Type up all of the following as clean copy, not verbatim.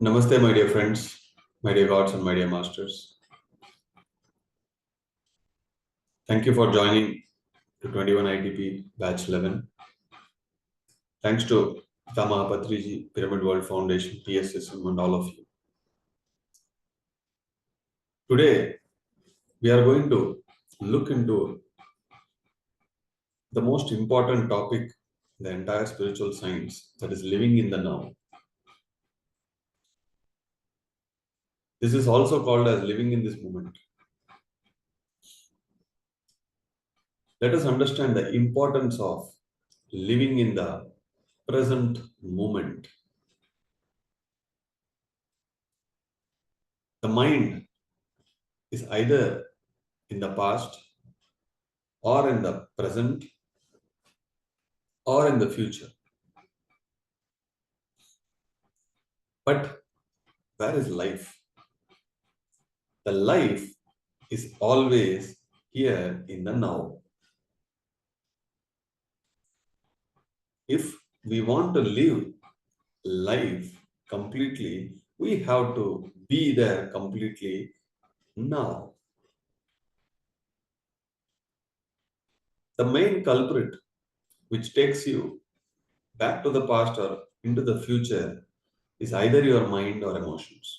Namaste, my dear friends, my dear gods, and my dear masters. Thank you for joining to 21 ITP Batch 11. Thanks to Patriji, Pyramid World Foundation, PSSM, and all of you. Today, we are going to look into the most important topic in the entire spiritual science, that is living in the now. This is also called as living in this moment. Let us understand the importance of living in the present moment. The mind is either in the past or in the present or in the future. But where is life? The life is always here in the now. If we want to live life completely, we have to be there completely now. The main culprit which takes you back to the past or into the future is either your mind or emotions.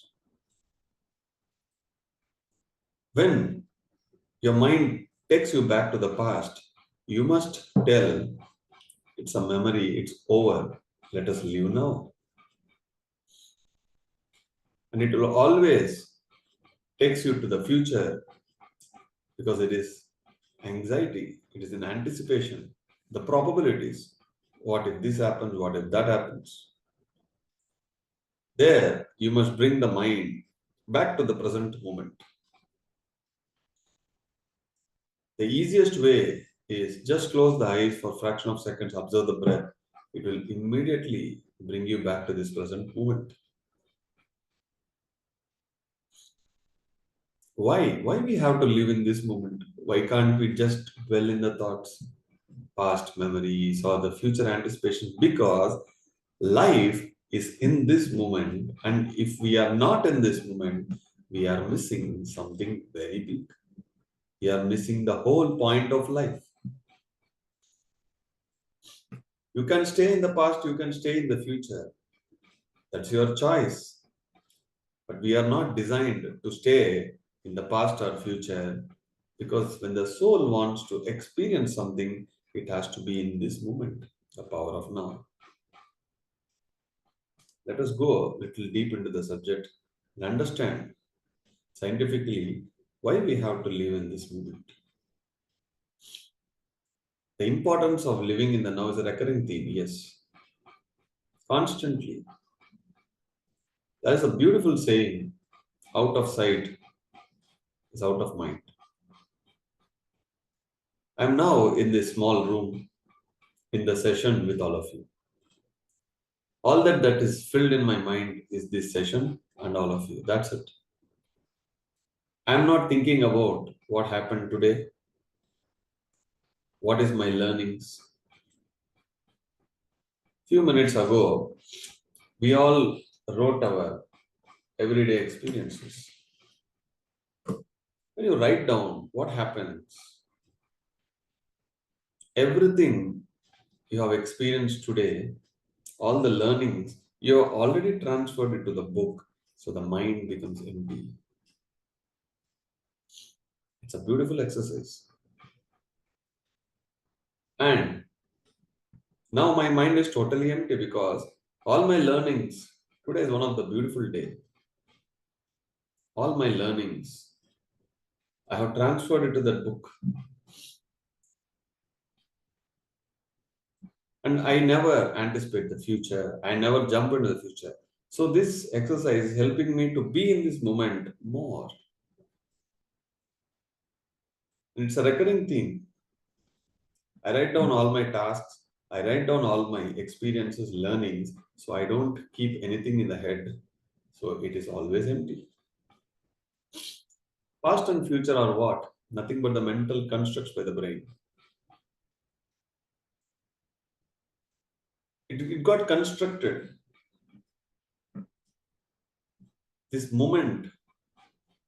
When your mind takes you back to the past, you must tell, it's a memory, it's over, let us live now. And it will always takes you to the future because it is anxiety, it is in anticipation, the probabilities. What if this happens? What if that happens? There, you must bring the mind back to the present moment. The easiest way is just close the eyes for a fraction of seconds, observe the breath. It will immediately bring you back to this present moment. Why? Why we have to live in this moment? Why can't we just dwell in the thoughts, past memories, or the future anticipation? Because life is in this moment, and if we are not in this moment, we are missing something very big. We are missing the whole point of life. You can stay in the past, you can stay in the future. That's your choice. But we are not designed to stay in the past or future, because when the soul wants to experience something, it has to be in this moment, the power of now. Let us go a little deep into the subject and understand scientifically why we have to live in this moment. The importance of living in the now is a recurring theme, yes. Constantly. There is a beautiful saying, out of sight is out of mind. I am now in this small room in the session with all of you. All that is filled in my mind is this session and all of you. That's it. I am not thinking about what happened today, what is my learnings. Few minutes ago, we all wrote our everyday experiences. When you write down what happens, everything you have experienced today, all the learnings, you have already transferred it to the book, so the mind becomes empty. It's a beautiful exercise. And now my mind is totally empty because all my learnings, today is one of the beautiful days. All my learnings, I have transferred it to that book. And I never anticipate the future. I never jump into the future. So this exercise is helping me to be in this moment more. And it's a recurring theme. I write down all my tasks. I write down all my experiences, learnings. So I don't keep anything in the head. So it is always empty. Past and future are what? Nothing but the mental constructs by the brain. It got constructed. this moment,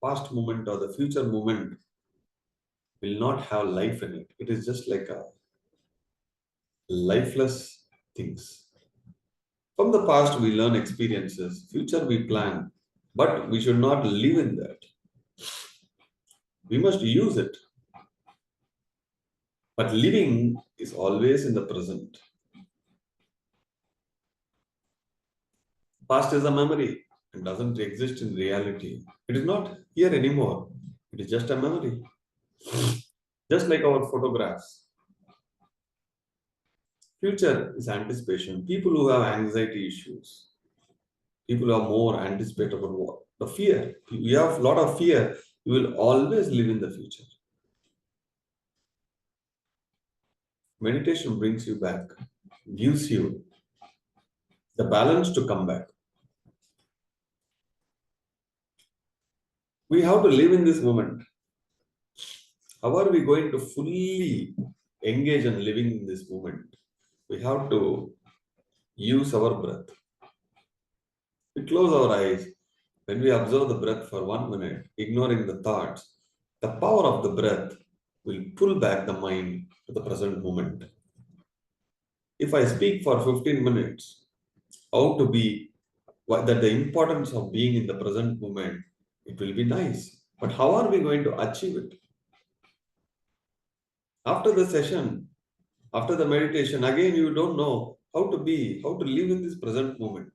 past moment or the future moment, will not have life in it. It is just like a lifeless things. From the past, we learn experiences. Future, we plan. But we should not live in that. We must use it. But living is always in the present. Past is a memory and doesn't exist in reality. It is not here anymore. It is just a memory. Just like our photographs. Future is anticipation. People who have anxiety issues, people who are more anticipate about what? The fear. You have a lot of fear. You will always live in the future. Meditation brings you back, gives you the balance to come back. We have to live in this moment. How are we going to fully engage in living in this moment? We have to use our breath. We close our eyes. When we observe the breath for 1 minute, ignoring the thoughts, the power of the breath will pull back the mind to the present moment. If I speak for 15 minutes, how to be, that the importance of being in the present moment, it will be nice. But how are we going to achieve it? After the session, after the meditation, again you don't know how to be, how to live in this present moment.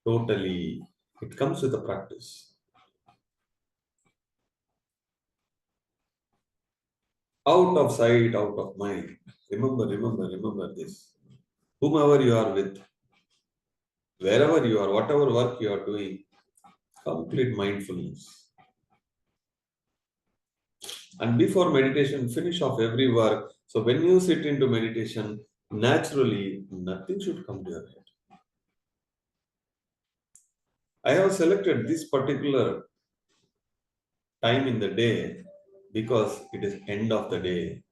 Totally, it comes with the practice. Out of sight, out of mind. Remember this. Whomever you are with, wherever you are, whatever work you are doing, complete mindfulness. And before meditation, finish off every work. So when you sit into meditation, naturally, nothing should come to your head. I have selected this particular time in the day because it is end of the day.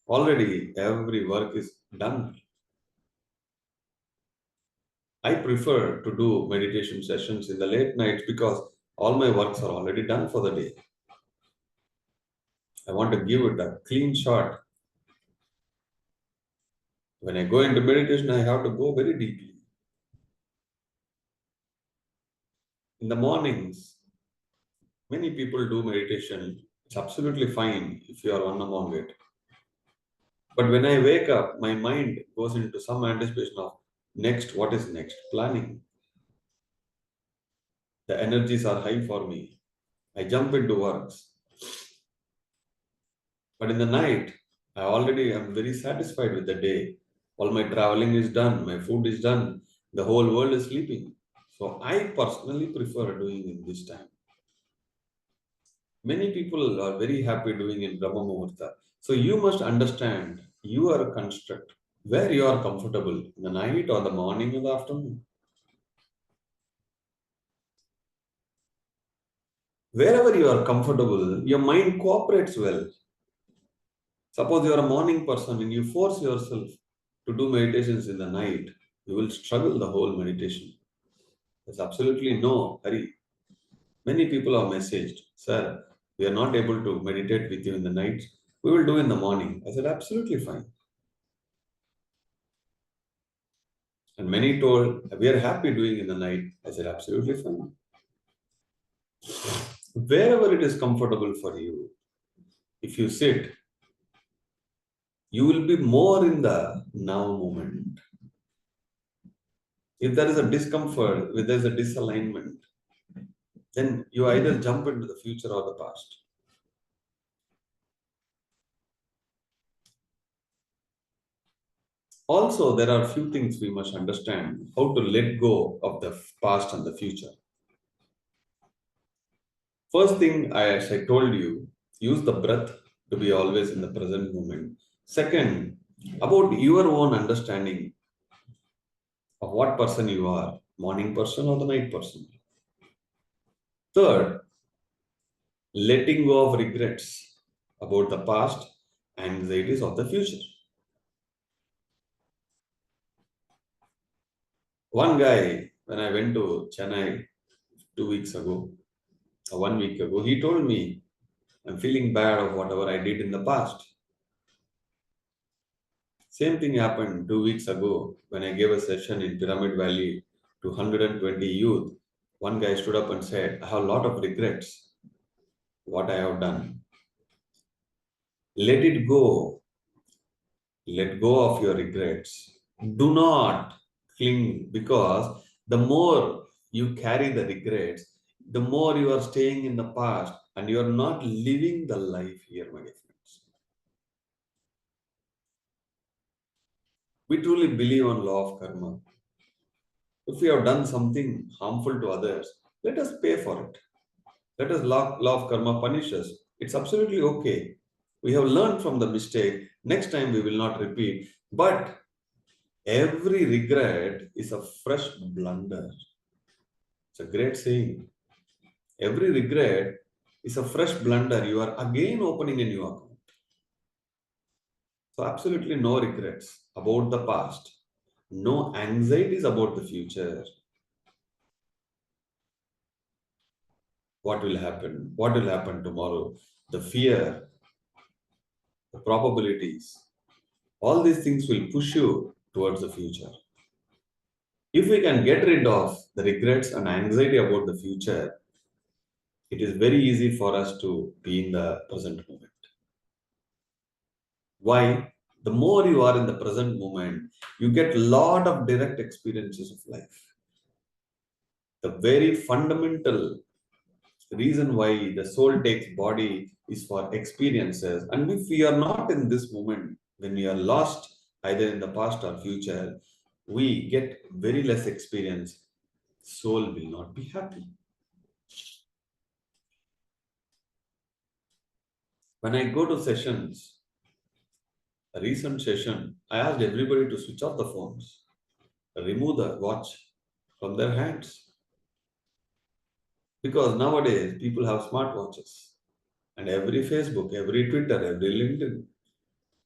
Already every work is done. I prefer to do meditation sessions in the late nights because all my works are already done for the day. I want to give it a clean shot. When I go into meditation, I have to go very deeply. In the mornings, many people do meditation. It's absolutely fine if you are one among it. But when I wake up, my mind goes into some anticipation of next, what is next? Planning. The energies are high for me. I jump into works. But in the night, I already am very satisfied with the day. All my traveling is done, my food is done, the whole world is sleeping. So I personally prefer doing in this time. Many people are very happy doing in Brahma Muhurta. So you must understand your construct, where you are comfortable, in the night or the morning or the afternoon. Wherever you are comfortable, your mind cooperates well. Suppose you are a morning person and you force yourself to do meditations in the night, you will struggle the whole meditation. There's absolutely no hurry. Many people have messaged, Sir, we are not able to meditate with you in the night. We will do in the morning. I said, absolutely fine. And many told, we are happy doing in the night. I said, absolutely fine. Wherever it is comfortable for you, if you sit, you will be more in the now moment. If there is a discomfort, if there is a disalignment, then you either jump into the future or the past. Also, there are a few things we must understand how to let go of the past and the future. First thing, as I told you, use the breath to be always in the present moment. Second, about your own understanding of what person you are, morning person or the night person. Third, letting go of regrets about the past, anxieties of the future. One guy, when I went to Chennai 2 weeks ago, or 1 week ago, he told me, I'm feeling bad of whatever I did in the past. Same thing happened 2 weeks ago when I gave a session in Pyramid Valley to 120 youth. One guy stood up and said, I have a lot of regrets what I have done. Let it go. Let go of your regrets. Do not cling, because the more you carry the regrets, the more you are staying in the past and you are not living the life here, my dear friends. We truly believe on law of karma. If we have done something harmful to others, let us pay for it. Let us law of karma punish us. It's absolutely okay. We have learned from the mistake. Next time we will not repeat. But every regret is a fresh blunder. It's a great saying. Every regret is a fresh blunder. You are again opening a new account. So absolutely no regrets about the past. No anxieties about the future. What will happen? What will happen tomorrow? The fear, the probabilities. All these things will push you towards the future. If we can get rid of the regrets and anxiety about the future, it is very easy for us to be in the present moment. Why? The more you are in the present moment, you get a lot of direct experiences of life. The very fundamental reason why the soul takes body is for experiences. And if we are not in this moment, when we are lost either in the past or future, we get very less experience. Soul will not be happy. When I go to sessions, a recent session, I asked everybody to switch off the phones, remove the watch from their hands. Because nowadays people have smartwatches, and every Facebook, every Twitter, every LinkedIn,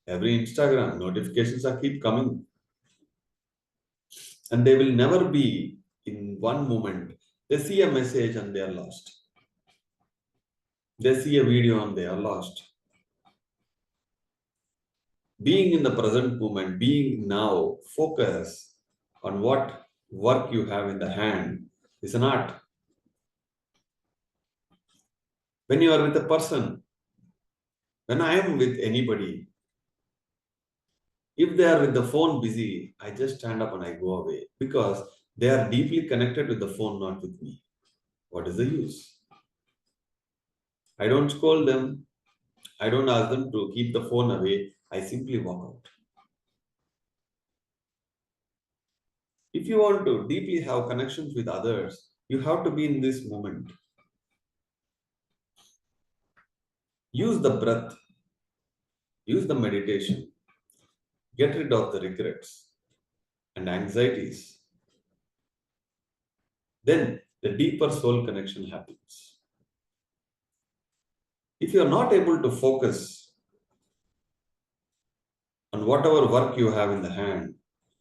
every Instagram notifications are keep coming, and they will never be in one moment. They see a message and they are lost. They see a video and they are lost. Being in the present moment, being now, focus on what work you have in the hand is an art. When you are with a person, when I am with anybody, if they are with the phone busy, I just stand up and I go away, because they are deeply connected with the phone, not with me. What is the use? I don't scold them. I don't ask them to keep the phone away. I simply walk out. If you want to deeply have connections with others, you have to be in this moment. Use the breath, use the meditation, get rid of the regrets and anxieties. Then the deeper soul connection happens. If you are not able to focus on whatever work you have in the hand,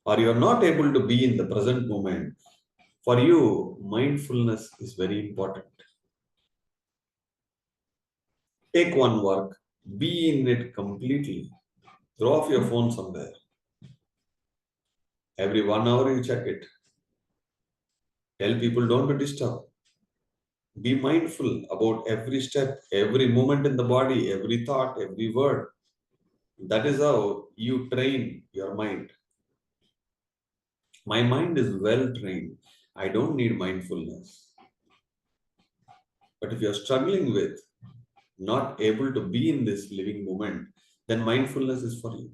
or you are not able to be in the present moment, for you, mindfulness is very important. Take one work, be in it completely. Throw off your phone somewhere. Every 1 hour you check it. Tell people don't be disturbed. Be mindful about every step, every movement in the body, every thought, every word. That is how you train your mind. My mind is well trained. I don't need mindfulness. But if you're struggling with not able to be in this living moment, then mindfulness is for you.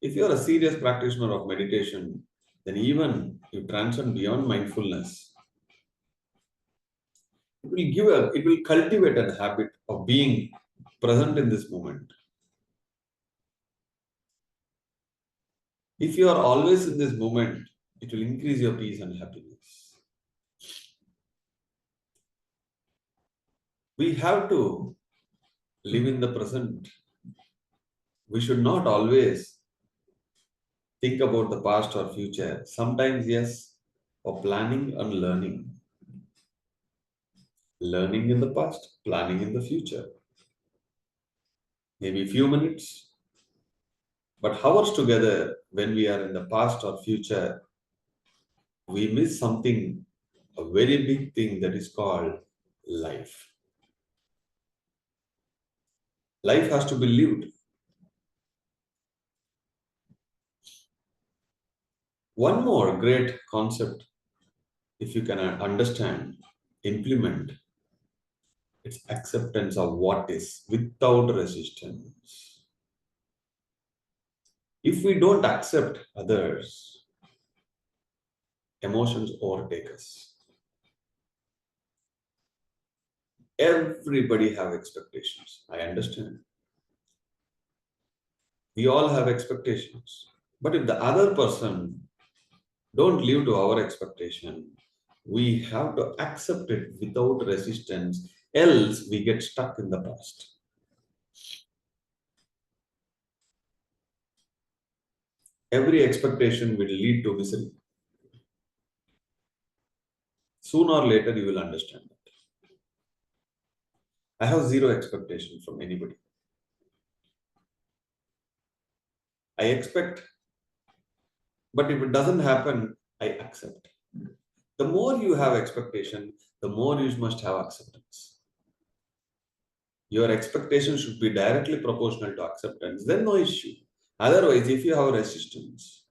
If you're a serious practitioner of meditation, then even you transcend beyond mindfulness. It will cultivate a habit of being present in this moment. If you are always in this moment, it will increase your peace and happiness. We have to live in the present. We should not always think about the past or future. Sometimes, yes, or planning and learning. Learning in the past, planning in the future. Maybe few minutes, but hours together when we are in the past or future, we miss something, a very big thing that is called life. Life has to be lived. One more great concept, if you can understand, implement, it's acceptance of what is without resistance. If we don't accept others, emotions overtake us. Everybody have expectations. I understand. We all have expectations. But if the other person don't live to our expectation, we have to accept it without resistance, else we get stuck in the past. Every expectation will lead to misery. Sooner or later, you will understand that. I have zero expectation from anybody. I expect, but if it doesn't happen, I accept. The more you have expectation, the more you must have acceptance. Your expectation should be directly proportional to acceptance, then no issue. Otherwise, if you have resistance,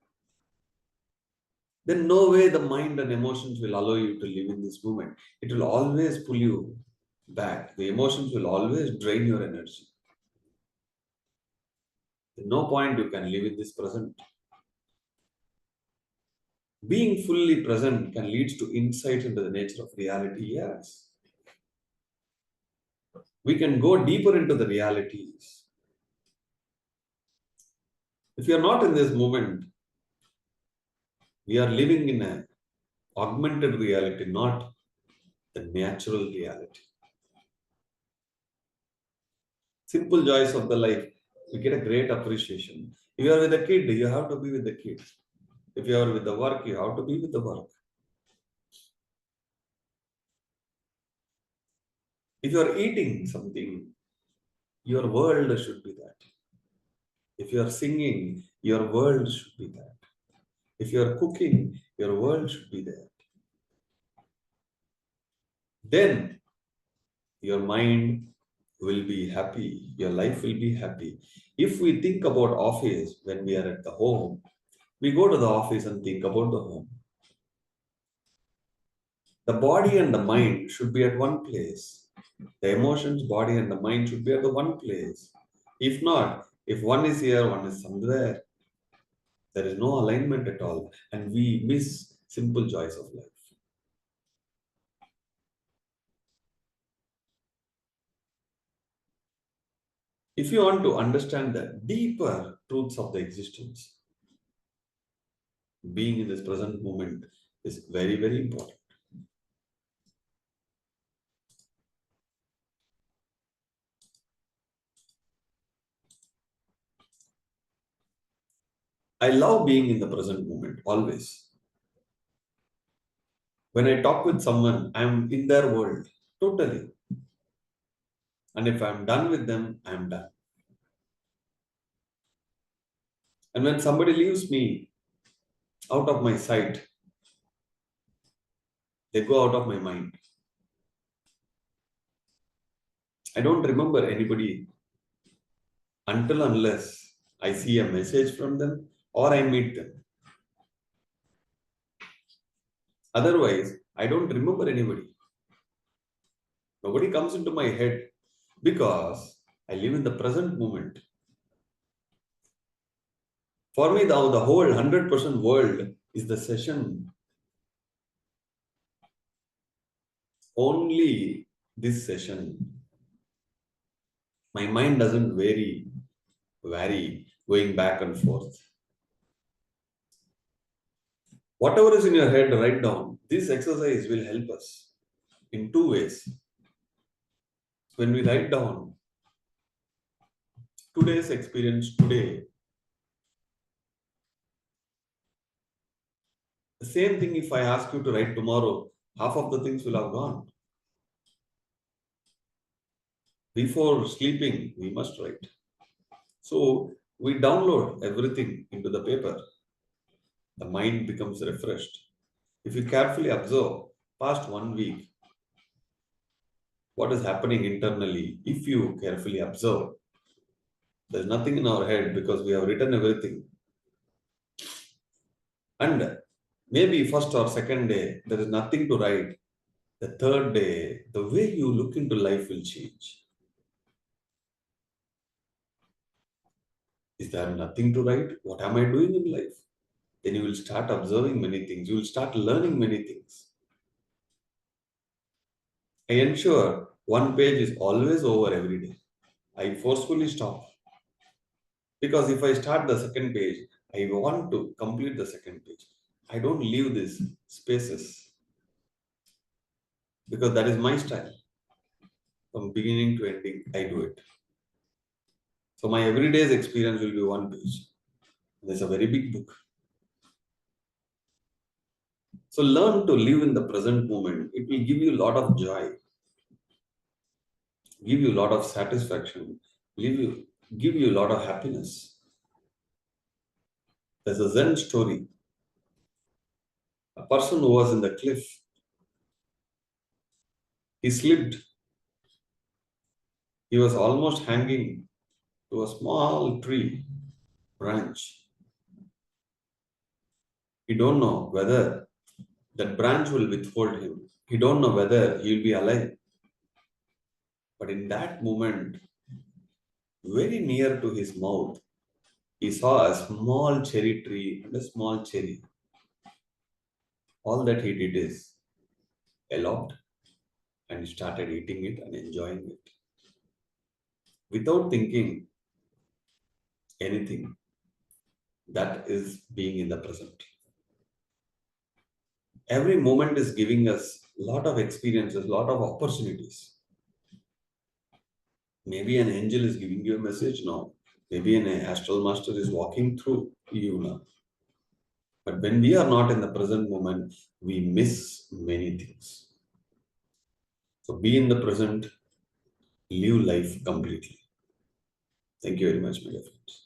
then no way the mind and emotions will allow you to live in this moment. It will always pull you back. The emotions will always drain your energy. There's no point you can live in this present. Being fully present can lead to insight into the nature of reality, yes. We can go deeper into the realities. If you are not in this moment, we are living in an augmented reality, not the natural reality. Simple joys of the life, we get a great appreciation. If you are with a kid, you have to be with the kid. If you are with the work, you have to be with the work. If you are eating something, your world should be that. If you are singing, your world should be that. If you are cooking, your world should be there. Then your mind will be happy, your life will be happy. If we think about office when we are at the home, we go to the office and think about the home. The body and the mind should be at one place. The emotions, body, and the mind should be at the one place. If not, if one is here, one is somewhere, there is no alignment at all, and we miss simple joys of life. If you want to understand the deeper truths of the existence, being in this present moment is very, very important. I love being in the present moment always. When I talk with someone, I'm in their world totally. And if I'm done with them, I'm done. And when somebody leaves me out of my sight, they go out of my mind. I don't remember anybody until unless I see a message from them or I meet them. Otherwise, I don't remember anybody. Nobody comes into my head because I live in the present moment. For me, the whole 100% world is the session. Only this session. My mind doesn't vary going back and forth. Whatever is in your head, write down. This exercise will help us in two ways. When we write down today's experience today, The same thing if I ask you to write tomorrow, half of the things will have gone. Before sleeping, we must write. So we download everything into the paper. The mind becomes refreshed. If you carefully observe past 1 week, what is happening internally, if you carefully observe, there's nothing in our head because we have written everything. And maybe first or second day, there is nothing to write. The third day, the way you look into life will change. Is there nothing to write? What am I doing in life? Then you will start observing many things. You will start learning many things. I ensure one page is always over every day. I forcefully stop. Because if I start the second page, I want to complete the second page. I don't leave these spaces because that is my style. From beginning to ending, I do it. So my everyday's experience will be one page. There's a very big book. So learn to live in the present moment. It will give you a lot of joy, give you a lot of satisfaction, give you a lot of happiness. There's a Zen story. A person who was in the cliff, he slipped. He was almost hanging to a small tree branch. He don't know whether that branch will withhold him. He don't know whether he will be alive. But in that moment, very near to his mouth, he saw a small cherry tree and a small cherry. All that he did is eloped and started eating it and enjoying it without thinking anything. That is being in the present. Every moment is giving us a lot of experiences, a lot of opportunities. Maybe an angel is giving you a message now. Maybe an astral master is walking through you now. But when we are not in the present moment, we miss many things. So be in the present, live life completely. Thank you very much, my dear friends.